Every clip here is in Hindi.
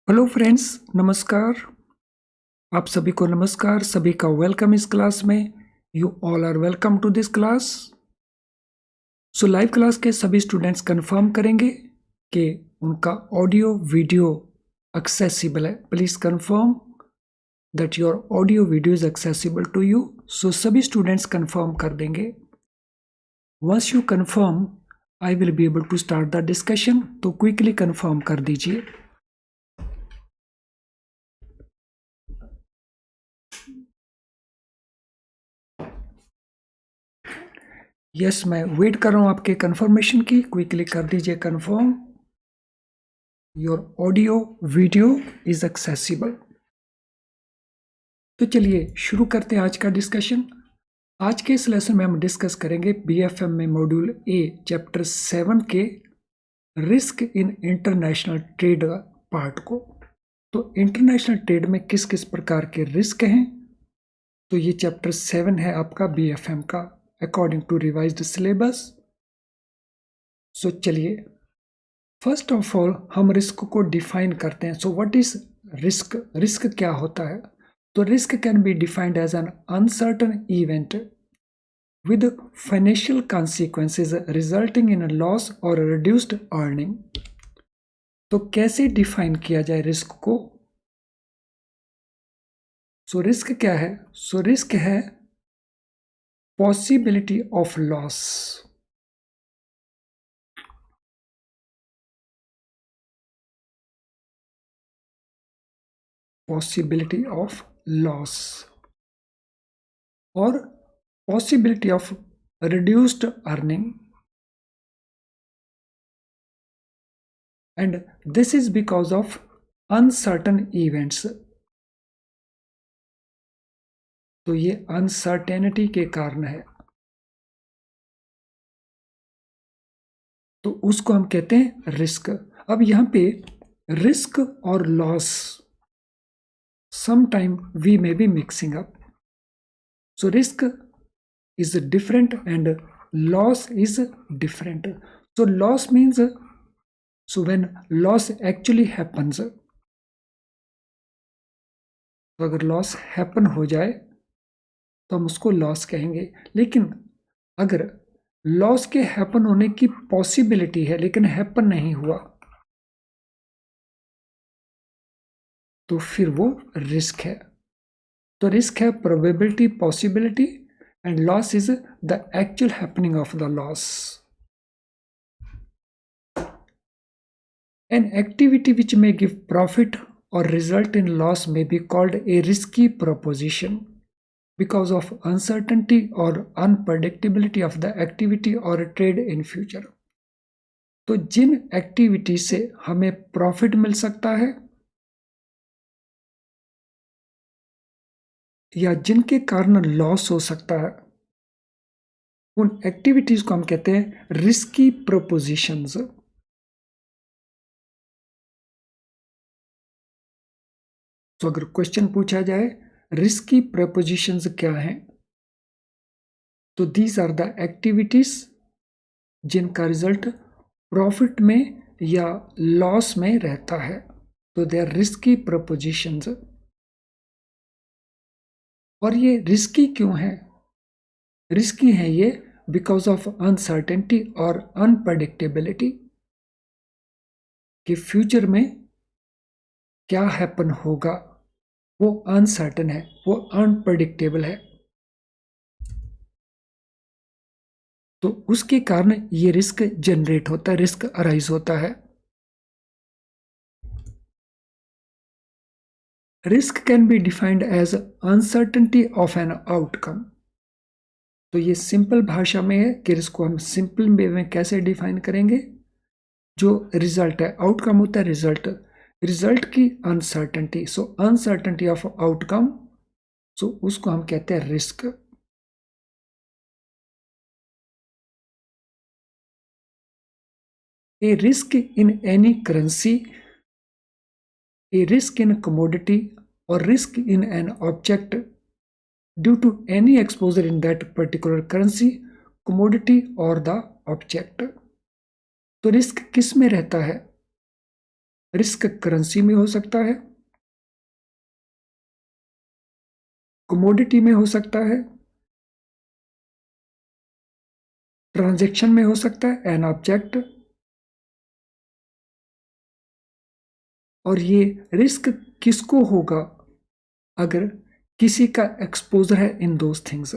हेलो फ्रेंड्स, नमस्कार। आप सभी को नमस्कार, सभी का वेलकम इस क्लास में। You all are welcome to this class. So live class के सभी स्टूडेंट्स कंफर्म करेंगे कि उनका ऑडियो वीडियो एक्सेसिबल है। Please confirm that your audio video is accessible to you. So सभी स्टूडेंट्स कंफर्म कर देंगे। Once you confirm I will be able to start the discussion. तो क्विकली कंफर्म कर दीजिए। यस, मैं वेट कर रहा हूं आपके कंफर्मेशन की। क्विकली कर दीजिए confirm. Your audio video is accessible. तो चलिए शुरू करते हैं आज का डिस्कशन। आज के इस लेसन में हम डिस्कस करेंगे बीएफएम में मॉड्यूल ए चैप्टर 7 के risk in international trade part को। तो इंटरनेशनल ट्रेड में किस किस प्रकार के रिस्क हैं, तो ये चैप्टर 7 है आपका बीएफएम का according to revised syllabus. So चलिए फर्स्ट ऑफ ऑल हम रिस्क को डिफाइन करते हैं। So what is risk? Risk क्या होता है? तो risk can be defined as an uncertain event with financial consequences resulting in a loss or a reduced earning। तो कैसे डिफाइन किया जाए रिस्क को? सो रिस्क क्या है? सो रिस्क है possibility of loss. Possibility of loss और possibility of reduced earning, and this is because of uncertain events। तो ये अनसर्टेनिटी के कारण है, तो उसको हम कहते हैं रिस्क। अब यहां पे रिस्क और loss sometime we may be mixing up। so risk is different and loss is different। so loss means so when loss actually happens, तो अगर लॉस हैपन हो जाए तो हम उसको लॉस कहेंगे। लेकिन अगर लॉस के हैपन होने की पॉसिबिलिटी है लेकिन हैपन नहीं हुआ, तो फिर वो रिस्क है। तो रिस्क है probability, possibility, and loss is the actual happening of the loss. An activity which may give profit or result in loss may be called a risky proposition because of uncertainty or unpredictability of the activity or trade in future। तो जिन एक्टिविटी से हमें प्रॉफिट मिल सकता है या जिनके कारण लॉस हो सकता है, उन एक्टिविटीज को हम कहते हैं रिस्की प्रोपोजिशंस। तो अगर क्वेश्चन पूछा जाए रिस्की प्रोपोजिशंस क्या हैं, तो दीज आर द एक्टिविटीज जिनका रिजल्ट प्रॉफिट में या लॉस में रहता है, तो दे आर रिस्की प्रोपोजिशंस। और ये रिस्की क्यों है? रिस्की है ये बिकॉज ऑफ अनसर्टेनिटी और अनप्रडिक्टेबिलिटी, कि फ्यूचर में क्या हैपन होगा वो अनसर्टन है, वो अनप्रडिक्टेबल है। तो उसके कारण ये रिस्क जनरेट होता है, रिस्क अराइज होता है। Risk can be defined as uncertainty of an outcome. तो ये सिंपल भाषा में है कि इसको हम सिंपल वे में कैसे डिफाइन करेंगे। जो रिजल्ट है, आउटकम होता है रिजल्ट, रिजल्ट की uncertainty, so uncertainty of outcome, so उसको हम कहते हैं risk. A risk in any currency, a risk in a commodity or risk in an object due to any exposure in that particular currency, commodity or the object। तो रिस्क किस में रहता है? रिस्क करेंसी में हो सकता है, कमोडिटी में हो सकता है, ट्रांजैक्शन में हो सकता है, एन ऑब्जेक्ट। और ये रिस्क किसको होगा? अगर किसी का एक्सपोजर है इन दोज थिंग्स।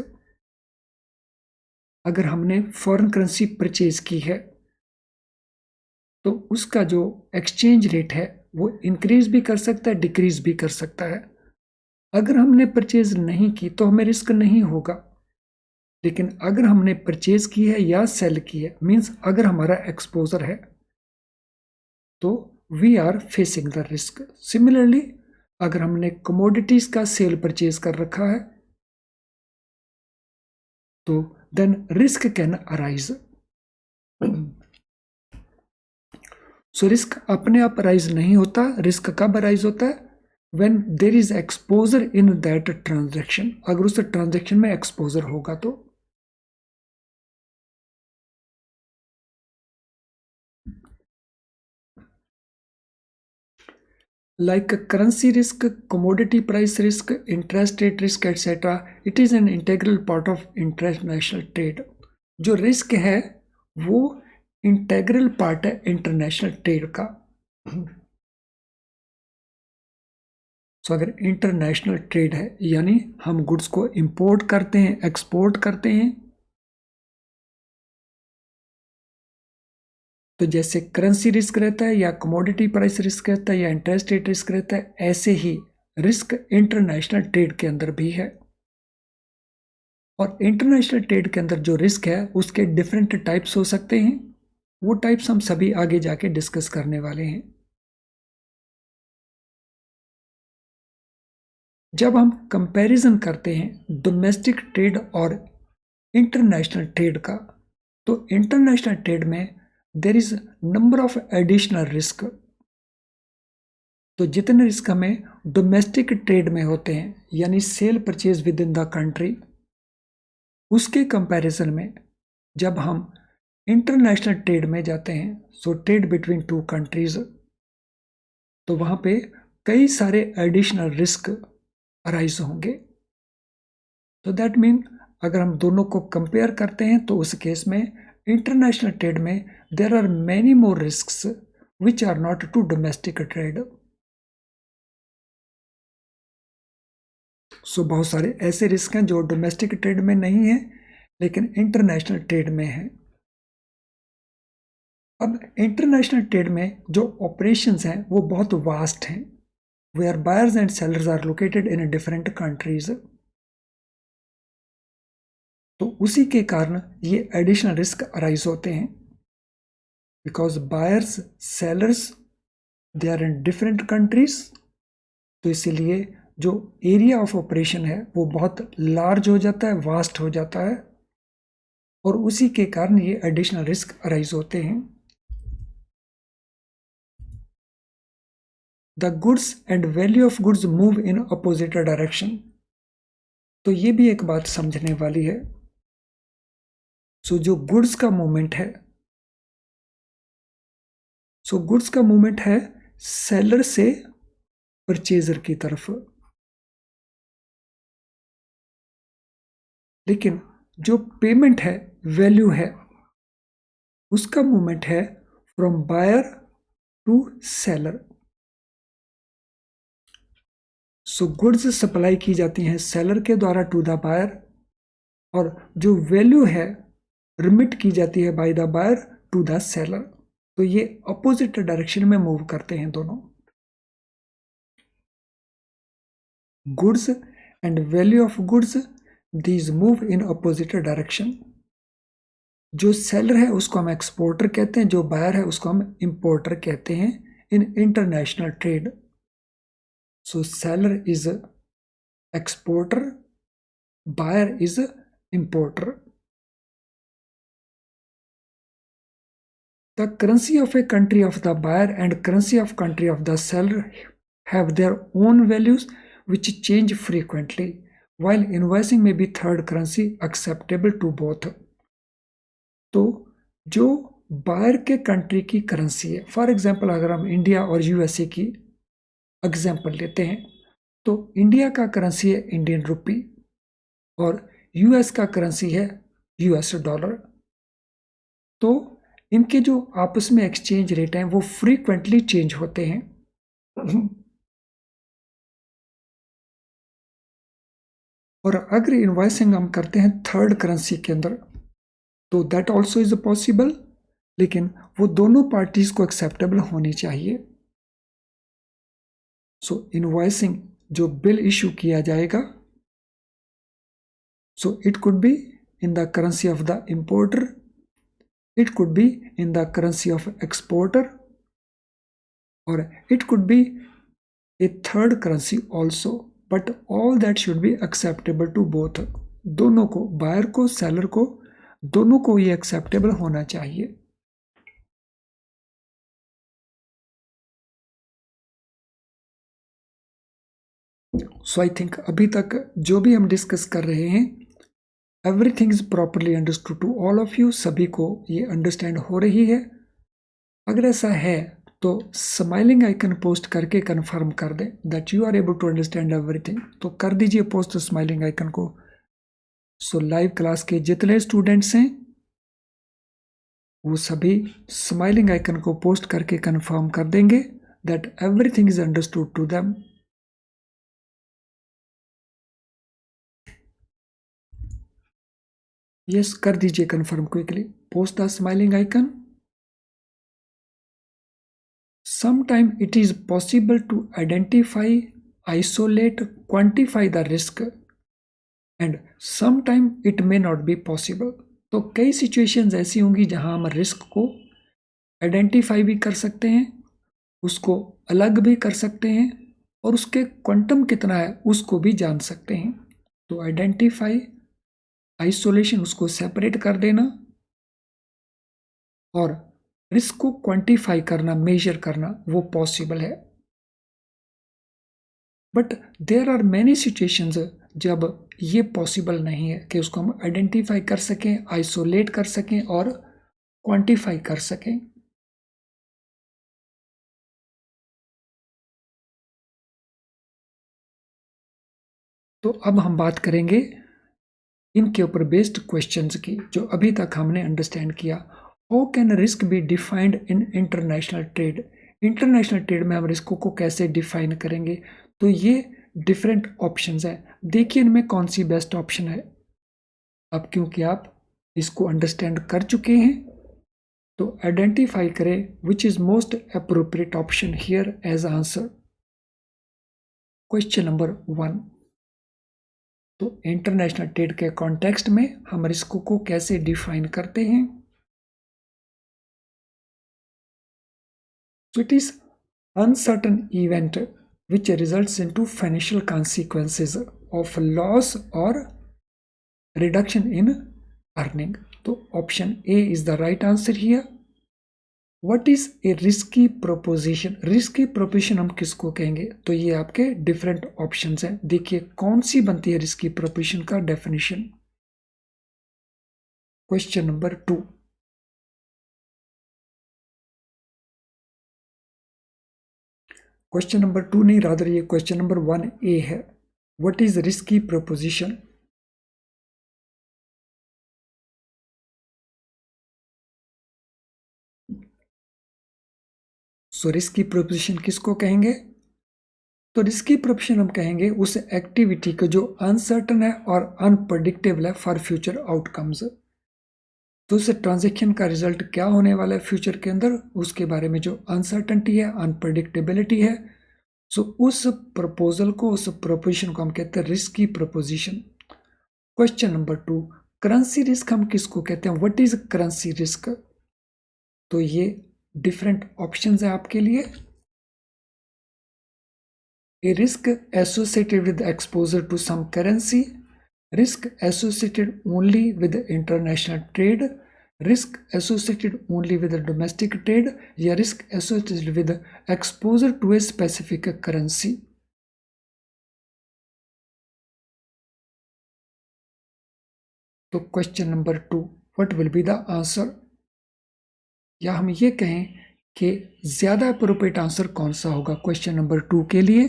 अगर हमने फॉरेन करेंसी परचेज की है तो उसका जो एक्सचेंज रेट है वो इंक्रीज भी कर सकता है, डिक्रीज भी कर सकता है। अगर हमने परचेज नहीं की तो हमें रिस्क नहीं होगा, लेकिन अगर हमने परचेज की है या सेल की है, मींस अगर हमारा एक्सपोजर है, तो we are facing the risk. Similarly अगर हमने कमोडिटीज का सेल परचेज कर रखा है तो then risk can arise. So risk अपने आप अराइज नहीं होता। रिस्क कब अराइज होता है? When there is exposure in that transaction. अगर उस ट्रांजैक्शन में एक्सपोजर होगा तो। Like currency risk, commodity price risk, interest rate risk, etc., it is an integral part of international trade. जो रिस्क है वो इंटेग्रल पार्ट है इंटरनेशनल ट्रेड का। सो अगर इंटरनेशनल ट्रेड है यानी हम गुड्स को इंपोर्ट करते हैं, एक्सपोर्ट करते हैं, तो जैसे करेंसी रिस्क रहता है या कमोडिटी प्राइस रिस्क रहता है या इंटरेस्ट रेट रिस्क रहता है, ऐसे ही रिस्क इंटरनेशनल ट्रेड के अंदर भी है। और इंटरनेशनल ट्रेड के अंदर जो रिस्क है उसके डिफरेंट टाइप्स हो सकते हैं। वो टाइप्स हम सभी आगे जाके डिस्कस करने वाले हैं। जब हम कंपैरिजन करते हैं डोमेस्टिक ट्रेड और इंटरनेशनल ट्रेड का, तो इंटरनेशनल ट्रेड में there is number of additional risk. तो जितने रिस्क हमें डोमेस्टिक ट्रेड में होते हैं यानी cell purchase with in the country, उसके कंपैरिजन में जब हम इंटरनेशनल ट्रेड में जाते हैं, so trade between two countries, तो वहां पे कई सारे एडिशनल रिस्क अराइज होंगे। तो दैट मीन अगर हम दोनों को कंपेयर करते हैं तो उस केस में इंटरनेशनल ट्रेड में there are many more risks which are not to domestic trade. So बहुत सारे ऐसे रिस्क हैं जो डोमेस्टिक ट्रेड में नहीं है लेकिन इंटरनेशनल ट्रेड में है। अब इंटरनेशनल ट्रेड में जो ऑपरेशंस हैं वो बहुत वास्ट हैं, where buyers and sellers are located in different countries. तो उसी के कारण ये एडिशनल रिस्क अराइज होते हैं, because buyers sellers they are in different countries. तो इसीलिए जो एरिया ऑफ ऑपरेशन है वो बहुत लार्ज हो जाता है, वास्ट हो जाता है, और उसी के कारण ये एडिशनल रिस्क अराइज होते हैं। The goods and value of goods move in opposite direction. तो ये भी एक बात समझने वाली है। सो जो गुड्स का मूवमेंट है, सो गुड्स का मूवमेंट है सेलर से परचेजर की तरफ, लेकिन जो पेमेंट है, वैल्यू है, उसका मूवमेंट है from buyer to seller. So goods supply की जाती हैं सेलर के द्वारा टू द बायर, और जो वैल्यू है रिमिट की जाती है by the buyer to the seller. तो ये अपोजिट डायरेक्शन में मूव करते हैं दोनों। Goods and value of goods these move in opposite direction. जो सेलर है उसको हम एक्सपोर्टर कहते हैं, जो बायर है उसको हम इंपोर्टर कहते हैं in international trade. So seller is exporter, buyer is importer. The currency of a country of the buyer and currency of country of the seller have their own values which change frequently, while invoicing may be third currency acceptable to both. तो जो बायर के कंट्री की करेंसी है। फॉर एग्जांपल अगर हम इंडिया और यूएसए की एग्जांपल लेते हैं तो इंडिया का करेंसी है इंडियन रुपी और यूएस का करेंसी है यूएस डॉलर। तो इनके जो आपस में एक्सचेंज रेट हैं वो फ्रीक्वेंटली चेंज होते हैं। और अगर इनवॉइसिंग हम करते हैं थर्ड करेंसी के अंदर तो दैट ऑल्सो इज पॉसिबल, लेकिन वो दोनों पार्टीज को एक्सेप्टेबल होनी चाहिए। सो इनवॉइसिंग जो बिल इशू किया जाएगा, so it could be in the currency of the importer, it could be in the currency of exporter, or it could be a third currency also, but all that should be acceptable to both। दोनों को, बायर को सेलर को, दोनों को ये एक्सेप्टेबल होना चाहिए। सो आई थिंक अभी तक जो भी हम डिस्कस कर रहे हैं everything is properly understood to all of you, सभी को ये अंडरस्टैंड हो रही है। अगर ऐसा है तो स्माइलिंग आइकन पोस्ट करके कंफर्म कर दें that you are able to understand everything. तो कर दीजिए पोस्ट स्माइलिंग आइकन को। सो लाइव क्लास के जितने स्टूडेंट्स हैं वो सभी स्माइलिंग आइकन को पोस्ट करके कंफर्म कर देंगे that everything is understood to them. Yes, कर दीजिए confirm quickly, post the smiling icon. Sometimes it is possible to identify, isolate, quantify the risk and sometimes it may not be possible। तो कई सिचुएशंस ऐसी होंगी जहां हम रिस्क को आइडेंटिफाई भी कर सकते हैं, उसको अलग भी कर सकते हैं और उसके क्वांटम कितना है उसको भी जान सकते हैं। तो आइडेंटिफाई, आइसोलेशन, उसको सेपरेट कर देना और रिस्क को क्वांटिफाई करना, मेजर करना, वो पॉसिबल है। But there are many situations जब ये पॉसिबल नहीं है कि उसको हम आइडेंटिफाई कर सकें, आइसोलेट कर सकें और क्वांटिफाई कर सकें। तो अब हम बात करेंगे इनके ऊपर बेस्ड क्वेश्चंस की जो अभी तक हमने अंडरस्टैंड किया। How can risk be defined in international trade? International trade में हम रिस्क को कैसे डिफाइन करेंगे? तो ये डिफरेंट ऑप्शंस हैं, देखिए इनमें कौन सी बेस्ट ऑप्शन है। अब क्योंकि आप इसको अंडरस्टैंड कर चुके हैं तो आइडेंटिफाई करें which is most appropriate option here as answer. Question number 1, तो इंटरनेशनल ट्रेड के कॉन्टेक्स्ट में हम रिस्क को कैसे डिफाइन करते हैं? So it is uncertain event which results into financial consequences of loss or reduction in earning। तो option A is the right answer here. What is a risky proposition? Risky proposition हम किसको कहेंगे? तो ये आपके डिफरेंट ऑप्शंस हैं, देखिए कौन सी बनती है रिस्की प्रोपोजिशन का definition. Question number 2, question number 2 नहीं, रादर ये क्वेश्चन नंबर 1A है। What is risky proposition? So risky proposition किसको कहेंगे? तो रिस्की प्रोपोजिशन हम कहेंगे उस एक्टिविटी को जो अनसर्टन है और अनप्रडिक्टेबल है फॉर फ्यूचर आउटकम्स। तो उस ट्रांजेक्शन का रिजल्ट क्या होने वाला है फ्यूचर के अंदर, उसके बारे में जो अनसर्टनिटी है, अनप्रडिक्टेबिलिटी है, सो उस प्रपोजल को, उस प्रोपोजिशन को हम कहते हैं risky proposition. Question number 2, currency risk हम किसको कहते हैं? What is currency risk? तो ये डिफरेंट ऑप्शंस है आपके लिए। A risk associated with exposure to some currency, risk associated only with international trade, risk associated only with domestic trade, या risk associated with exposure to a specific currency। तो question number 2, what will be the answer? या हम ये कहें कि ज्यादा अप्रोप्रिएट आंसर कौन सा होगा क्वेश्चन नंबर 2 के लिए?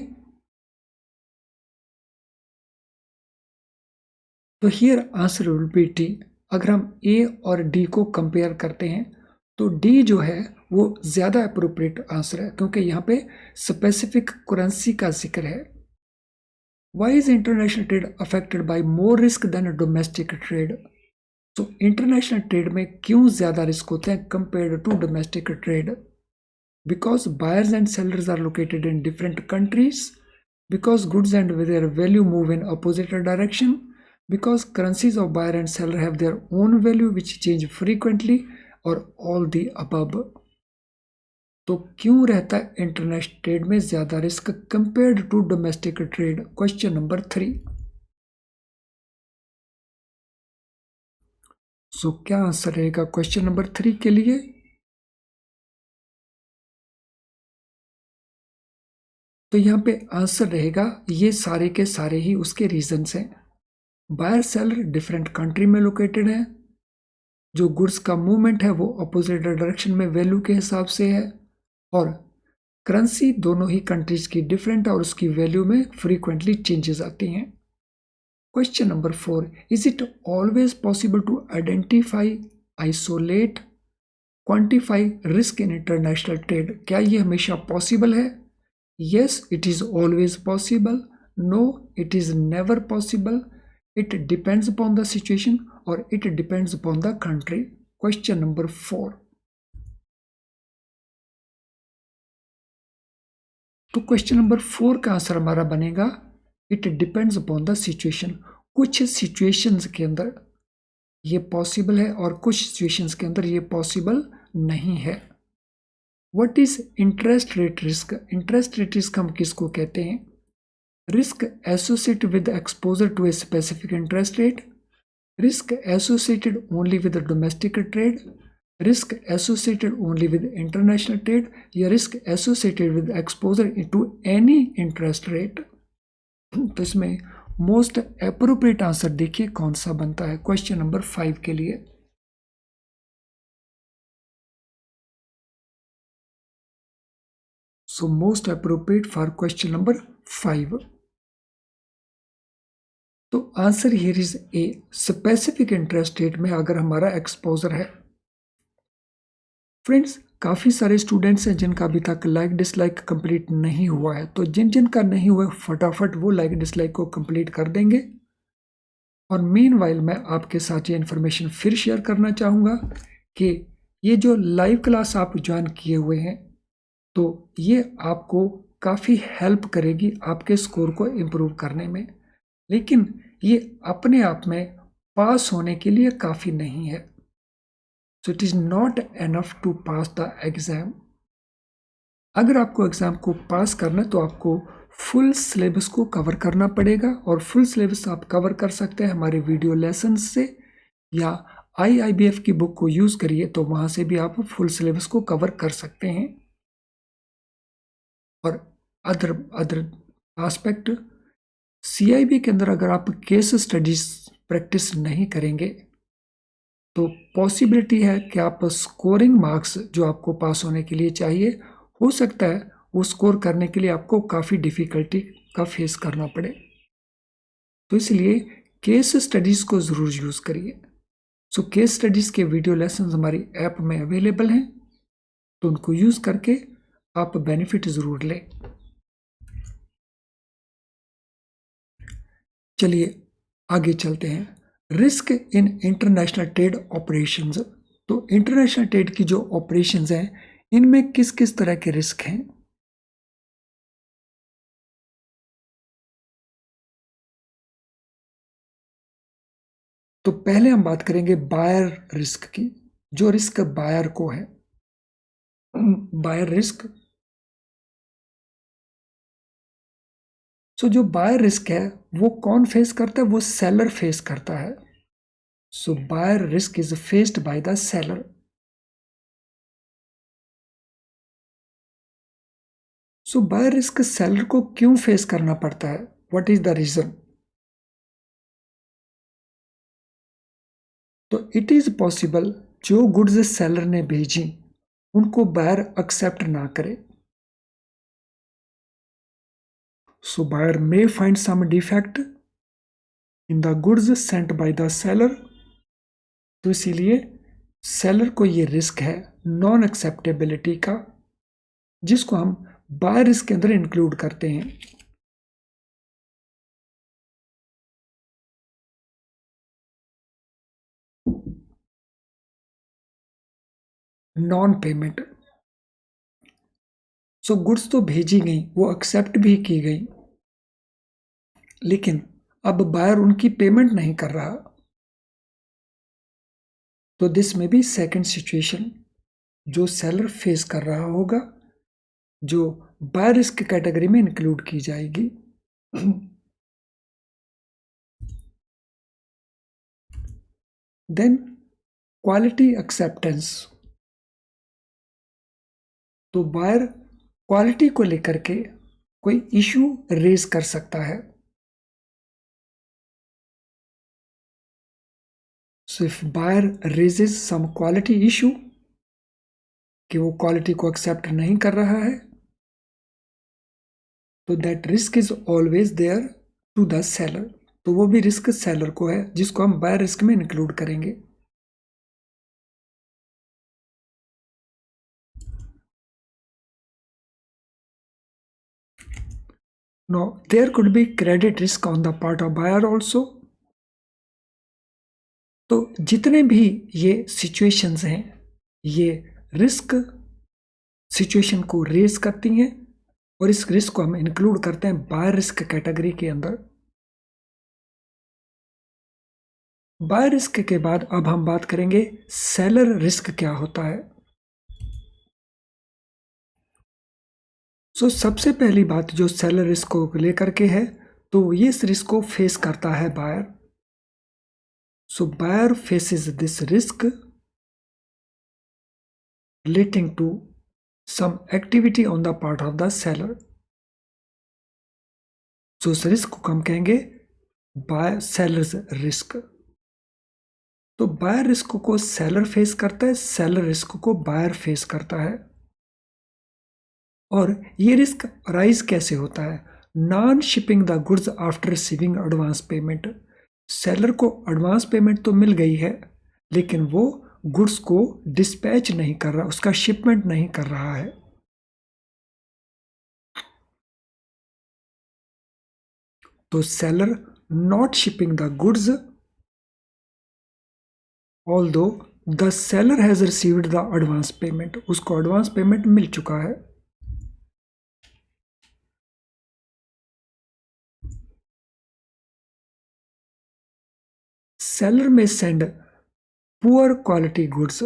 तो here answer will be D. अगर हम ए और डी को कंपेयर करते हैं तो डी जो है वो ज्यादा अप्रोप्रिएट आंसर है, क्योंकि यहाँ पे स्पेसिफिक करेंसी का जिक्र है। Why is international trade affected by more risk than domestic trade? तो इंटरनेशनल ट्रेड में क्यों ज्यादा रिस्क होते हैं compared to domestic trade? Because buyers and sellers are located in different countries, because goods and their value move in opposite direction, because currencies of buyer and seller have their own value which change frequently, or all the above. तो क्यों रहता है इंटरनेशनल ट्रेड में ज्यादा risk compared to domestic trade? Question number 3। So क्या आंसर रहेगा क्वेश्चन नंबर 3 के लिए? तो यहाँ पे आंसर रहेगा ये सारे के सारे ही उसके रीजंस हैं। बायर सेलर डिफरेंट कंट्री में लोकेटेड है, जो गुड्स का मूवमेंट है वो अपोजिट डायरेक्शन में वैल्यू के हिसाब से है, और करेंसी दोनों ही कंट्रीज की डिफरेंट और उसकी वैल्यू में फ्रीक्वेंटली चेंजेस आती हैं। Question number 4, is it always possible to identify, isolate, quantify risk in international trade? क्या ये हमेशा पॉसिबल है? Yes, it is always possible. No, it is never possible. It depends upon the situation or it depends upon the country. Question number 4. तो क्वेश्चन नंबर 4 का आंसर हमारा बनेगा it depends upon the situation. कुछ सिचुएशंस के अंदर ये पॉसिबल है और कुछ सिचुएशंस के अंदर ये पॉसिबल नहीं है। What is interest rate risk? Interest rate risk हम किसको कहते हैं? Risk associated with exposure to a specific interest rate, risk associated only with the domestic trade, risk associated only with international trade, या risk associated with exposure to any interest rate? तो इसमें मोस्ट अप्रोप्रिएट आंसर देखिए कौन सा बनता है क्वेश्चन नंबर 5 के लिए। So most appropriate for question number 5। तो answer here is a, specific interest rate में अगर हमारा एक्सपोजर है। फ्रेंड्स, काफ़ी सारे स्टूडेंट्स हैं जिनका अभी तक लाइक डिसलाइक कंप्लीट नहीं हुआ है, तो जिन जिन का नहीं हुआ फटाफट वो लाइक डिसलाइक को कंप्लीट कर देंगे। और मीनवाइल मैं आपके साथ ये इन्फॉर्मेशन फिर शेयर करना चाहूँगा कि ये जो लाइव क्लास आप ज्वाइन किए हुए हैं तो ये आपको काफ़ी हेल्प करेगी आपके स्कोर को इम्प्रूव करने में, लेकिन ये अपने आप में पास होने के लिए काफ़ी नहीं है। So it is not enough to pass the exam. अगर आपको एग्ज़ाम को पास करना है तो आपको फुल सिलेबस को कवर करना पड़ेगा, और फुल सिलेबस आप कवर कर सकते हैं हमारे वीडियो लेसन से, या IIBF की बुक को यूज़ करिए तो वहाँ से भी आप फुल सिलेबस को कवर कर सकते हैं। और अदर एस्पेक्ट, CIB के अंदर अगर आप केस स्टडीज प्रैक्टिस नहीं करेंगे तो पॉसिबिलिटी है कि आप स्कोरिंग मार्क्स जो आपको पास होने के लिए चाहिए, हो सकता है वो स्कोर करने के लिए आपको काफ़ी डिफ़िकल्टी का फेस करना पड़े। तो इसलिए केस स्टडीज़ को ज़रूर यूज़ करिए। सो केस स्टडीज़ के वीडियो लेसन हमारी ऐप में अवेलेबल हैं, तो उनको यूज़ करके आप बेनिफिट ज़रूर लें। चलिए आगे चलते हैं। Risk in international trade operations. तो इंटरनेशनल ट्रेड की जो ऑपरेशंस हैं इनमें किस किस तरह के रिस्क हैं? तो पहले हम बात करेंगे बायर रिस्क की, जो रिस्क बायर को है। बायर रिस्क, सो जो बायर रिस्क है वो कौन फेस करता है? वो सेलर फेस करता है। So buyer risk is faced by the seller. So buyer risk seller को क्यों फेस करना पड़ता है? What is the reason? तो इट इज पॉसिबल जो गुड्स सेलर ने भेजी उनको बायर एक्सेप्ट ना करे। So buyer may find some defect in the goods sent by the seller. तो इसीलिए सेलर को ये रिस्क है नॉन एक्सेप्टेबिलिटी का, जिसको हम बायर रिस्क के अंदर इंक्लूड करते हैं। नॉन पेमेंट, सो गुड्स तो भेजी गई, वो एक्सेप्ट भी की गई, लेकिन अब बायर उनकी पेमेंट नहीं कर रहा। तो दिस में भी सेकंड सिचुएशन जो सेलर फेस कर रहा होगा, जो बायर रिस्क कैटेगरी में इंक्लूड की जाएगी। Then quality acceptance. तो बायर क्वालिटी को लेकर के कोई इशू रेज कर सकता है। So if buyer raises some quality issue कि वो क्वालिटी को एक्सेप्ट नहीं कर रहा है, तो that risk is always there to the seller. तो वो भी रिस्क सेलर को है, जिसको हम बायर रिस्क में इंक्लूड करेंगे। Now, there could be credit risk on the part of buyer also. तो जितने भी ये सिचुएशंस हैं, ये रिस्क सिचुएशन को रेज करती हैं और इस रिस्क को हम इंक्लूड करते हैं बायर रिस्क कैटेगरी के अंदर। बायर रिस्क के बाद अब हम बात करेंगे सेलर रिस्क क्या होता है। सबसे पहली बात जो सेलर रिस्क को लेकर के है, तो ये इस रिस्क को फेस करता है buyer. Buyer faces this risk relating to some activity on the part of the seller. उस रिस्क को हम कहेंगे बाय सेलर्स रिस्क। तो बायर रिस्क को सेलर फेस करता है, सेलर रिस्क को बायर फेस करता है। और ये रिस्क राइज कैसे होता है? Non shipping the goods after receiving advance payment. Seller को एडवांस पेमेंट तो मिल गई है, लेकिन वो गुड्स को डिस्पैच नहीं कर रहा, उसका शिपमेंट नहीं कर रहा है। तो seller not shipping the goods although the seller has received the advance payment. उसको एडवांस पेमेंट मिल चुका है। सेलर में सेंड पुअर क्वालिटी गुड्स।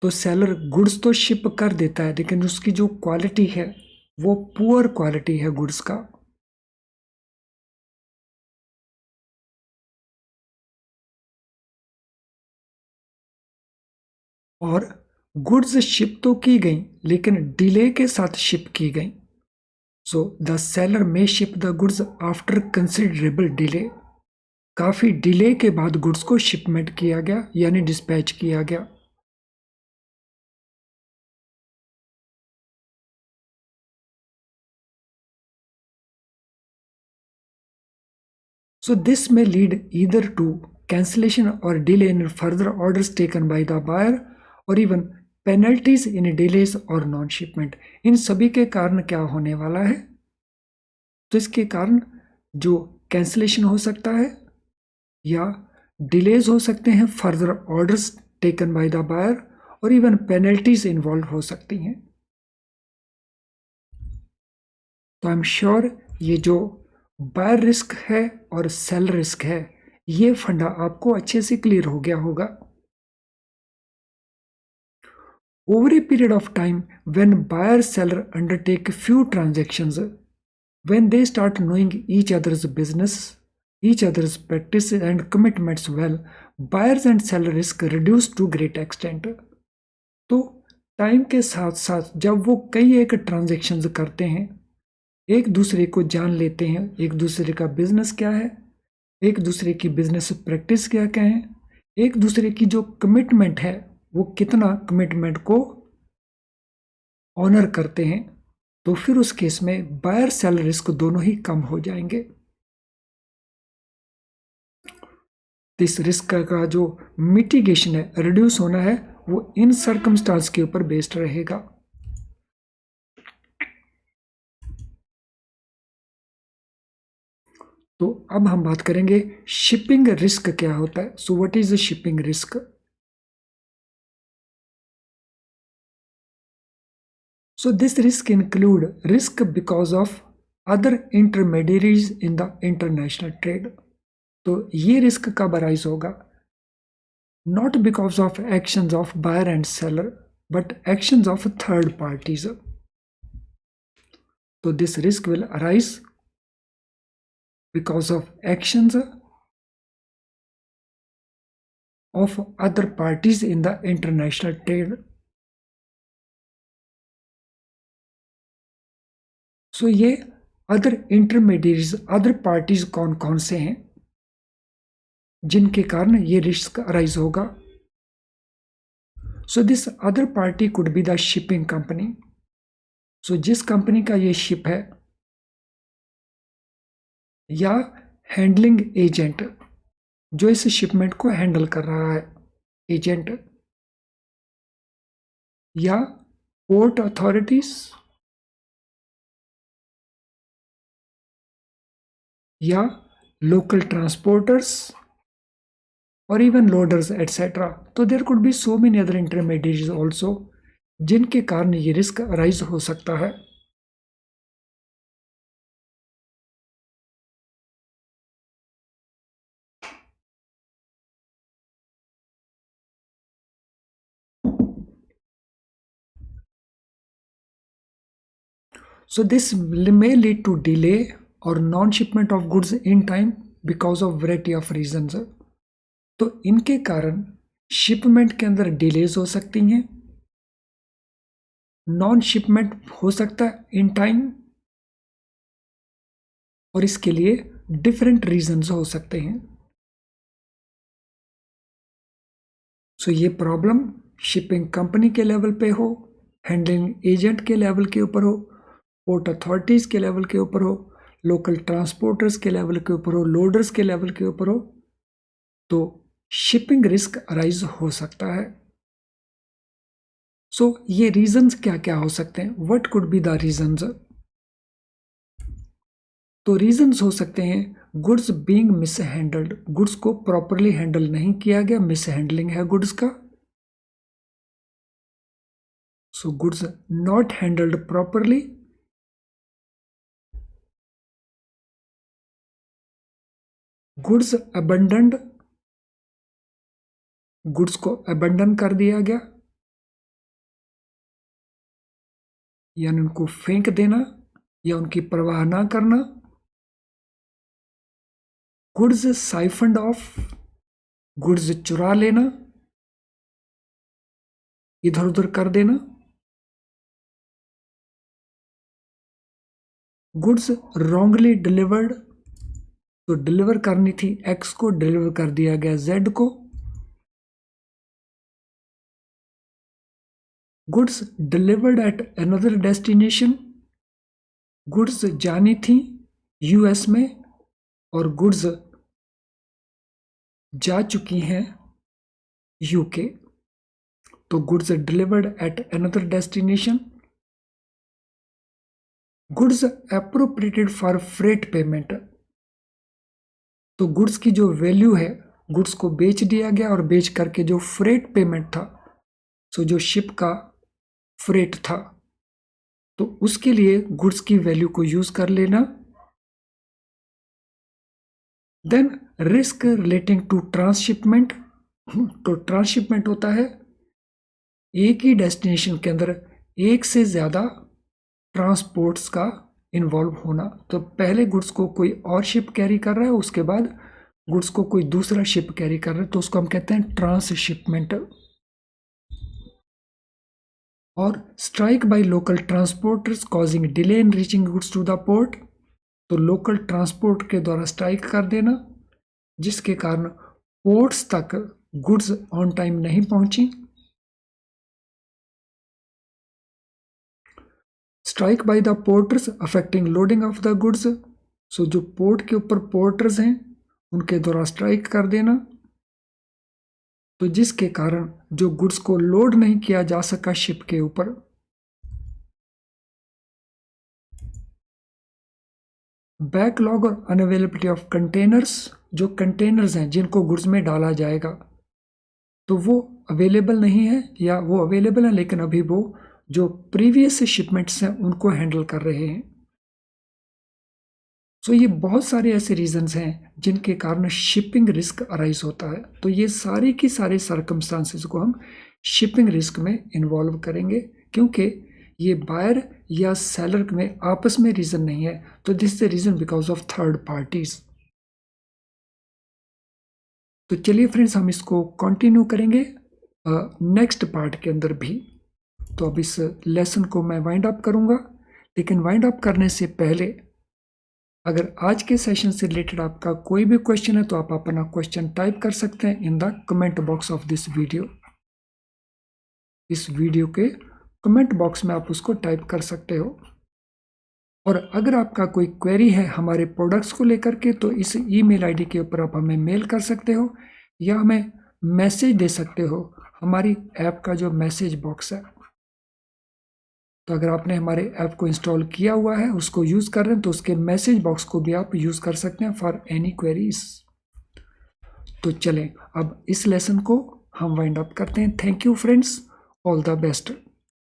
तो सेलर गुड्स तो शिप कर देता है, लेकिन उसकी जो क्वालिटी है वो पुअर क्वालिटी है गुड्स का। और गुड्स शिप तो की गई, लेकिन डिले के साथ शिप की गई। सो द सेलर में ship the goods after considerable delay. काफी डिले के बाद गुड्स को शिपमेंट किया गया, यानी डिस्पैच किया गया। So this may lead either to cancellation or delay in further orders taken by the buyer or even penalties in delays or non-shipment। इन सभी के कारण क्या होने वाला है? तो इसके कारण जो कैंसिलेशन हो सकता है या डिलेज हो सकते हैं, further orders taken by the buyer, और इवन पेनल्टीज इन्वॉल्व हो सकती हैं। तो आई एम श्योर ये जो बायर रिस्क है और सेल रिस्क है, ये फंडा आपको अच्छे से क्लियर हो गया होगा। Over a period of time when buyer seller undertake few transactions, when they start knowing each other's business, each other's practices and commitments well, buyers and seller risk reduce to great extent। तो टाइम के साथ साथ जब वो कई एक ट्रांजेक्शन्स करते हैं, एक दूसरे को जान लेते हैं, एक दूसरे का बिजनेस क्या है, एक दूसरे की बिजनेस प्रैक्टिस क्या क्या है, एक दूसरे की जो कमिटमेंट है वो कितना कमिटमेंट को ऑनर करते हैं, तो फिर उस केस में बायर सेल रिस्क दोनों ही कम हो जाएंगे। इस रिस्क का जो मिटिगेशन है, रिड्यूस होना है, वो इन सर्कमस्टांस के ऊपर बेस्ड रहेगा। तो अब हम बात करेंगे शिपिंग रिस्क क्या होता है। सो what is the shipping risk? So this risk include risk because of other intermediaries in the international trade. तो ये रिस्क कब अराइज होगा? Not because of actions of buyer and seller, but actions of third parties. So this risk will arise because of actions of other parties in the international trade. So ये अदर इंटरमीडिएट्स, अदर पार्टीज कौन कौन से हैं जिनके कारण ये रिस्क अराइज होगा? So this other party could be the shipping company. सो जिस कंपनी का ये शिप है, या हैंडलिंग एजेंट जो इस शिपमेंट को हैंडल कर रहा है, एजेंट, या पोर्ट अथॉरिटीज, या लोकल ट्रांसपोर्टर्स, और इवन लोडर्स एटसेट्रा। तो there could be so many other intermediates also जिनके कारण ये रिस्क अराइज हो सकता है। So this may lead to delay or non-shipment of goods in time because of variety of reasons. तो इनके कारण शिपमेंट के अंदर डिलेज हो सकती हैं, नॉन शिपमेंट हो सकता है इन टाइम, और इसके लिए डिफरेंट रीजंस हो सकते हैं। सो ये प्रॉब्लम शिपिंग कंपनी के लेवल पे हो, हैंडलिंग एजेंट के लेवल के ऊपर हो, पोर्ट अथॉरिटीज के लेवल के ऊपर हो, लोकल ट्रांसपोर्टर्स के लेवल के ऊपर हो, लोडर्स के लेवल के ऊपर हो, तो शिपिंग रिस्क अराइज हो सकता है। सो ये रीजंस क्या क्या हो सकते हैं? What could be the reasons? तो रीजंस हो सकते हैं गुड्स बीइंग मिसहैंडल्ड, गुड्स को प्रॉपरली हैंडल नहीं किया गया, मिसहैंडलिंग है गुड्स का। So goods not handled properly, goods abandoned, goods को अबंडन कर दिया गया, यानी उनको फेंक देना या उनकी परवाह ना करना। गुड्स साइफंड ऑफ, गुड्स चुरा लेना, इधर उधर कर देना। गुड्स रॉन्गली डिलीवर्ड, तो डिलीवर करनी थी एक्स को, डिलीवर कर दिया गया जेड को। Goods delivered at another destination, goods जानी थी यूएस में और गुड्स जा चुकी हैं यूके। तो goods delivered at another destination. Goods appropriated for freight payment, तो गुड्स की जो वैल्यू है, गुड्स को बेच दिया गया और बेच करके जो फ्रेट पेमेंट था, सो जो शिप का फ्रेट था, तो उसके लिए गुड्स की वैल्यू को यूज कर लेना। Then risk relating to transshipment, तो ट्रांसशिपमेंट होता है एक ही डेस्टिनेशन के अंदर एक से ज़्यादा ट्रांसपोर्ट्स का इन्वॉल्व होना। तो पहले गुड्स को कोई और शिप कैरी कर रहा है, उसके बाद गुड्स को कोई दूसरा शिप कैरी कर रहा है, तो उसको हम कहते हैं ट्रांसशिपमेंट। और strike by local transporters causing delay in reaching goods to the port, तो लोकल ट्रांसपोर्ट के द्वारा स्ट्राइक कर देना जिसके कारण पोर्ट्स तक गुड्स ऑन टाइम नहीं पहुंची। Strike by the porters affecting loading of the goods, so जो पोर्ट के ऊपर पोर्टर्स हैं उनके द्वारा स्ट्राइक कर देना, तो जिसके कारण जो गुड्स को लोड नहीं किया जा सका शिप के ऊपर। बैकलॉग और अनअवेलेबिलिटी ऑफ कंटेनर्स, जो कंटेनर्स हैं जिनको गुड्स में डाला जाएगा तो वो अवेलेबल नहीं है, या वो अवेलेबल है लेकिन अभी वो जो प्रीवियस शिपमेंट्स हैं उनको हैंडल कर रहे हैं। सो ये बहुत सारे ऐसे रीजंस हैं जिनके कारण शिपिंग रिस्क अराइज होता है। तो ये सारी की सारी सर्कमस्टांसेस को हम शिपिंग रिस्क में इन्वॉल्व करेंगे, क्योंकि ये बायर या सेलर में आपस में रीजन नहीं है, तो this is the reason because of third parties. तो चलिए फ्रेंड्स, हम इसको कंटिन्यू करेंगे नेक्स्ट पार्ट के अंदर भी। तो अब इस लेसन को मैं वाइंड अप करूंगा, लेकिन वाइंड अप करने से पहले अगर आज के सेशन से रिलेटेड आपका कोई भी क्वेश्चन है तो आप अपना क्वेश्चन टाइप कर सकते हैं in the comment box of this video. इस वीडियो के कमेंट बॉक्स में आप उसको टाइप कर सकते हो। और अगर आपका कोई क्वेरी है हमारे प्रोडक्ट्स को लेकर के तो इस ईमेल आईडी के ऊपर आप हमें मेल कर सकते हो या हमें मैसेज दे सकते हो हमारी ऐप का जो मैसेज बॉक्स है। तो अगर आपने हमारे ऐप को इंस्टॉल किया हुआ है, उसको यूज़ कर रहे हैं, तो उसके मैसेज बॉक्स को भी आप यूज़ कर सकते हैं फॉर एनी क्वेरीज। तो चलें अब इस लेसन को हम वाइंड अप करते हैं। Thank you friends, all the best.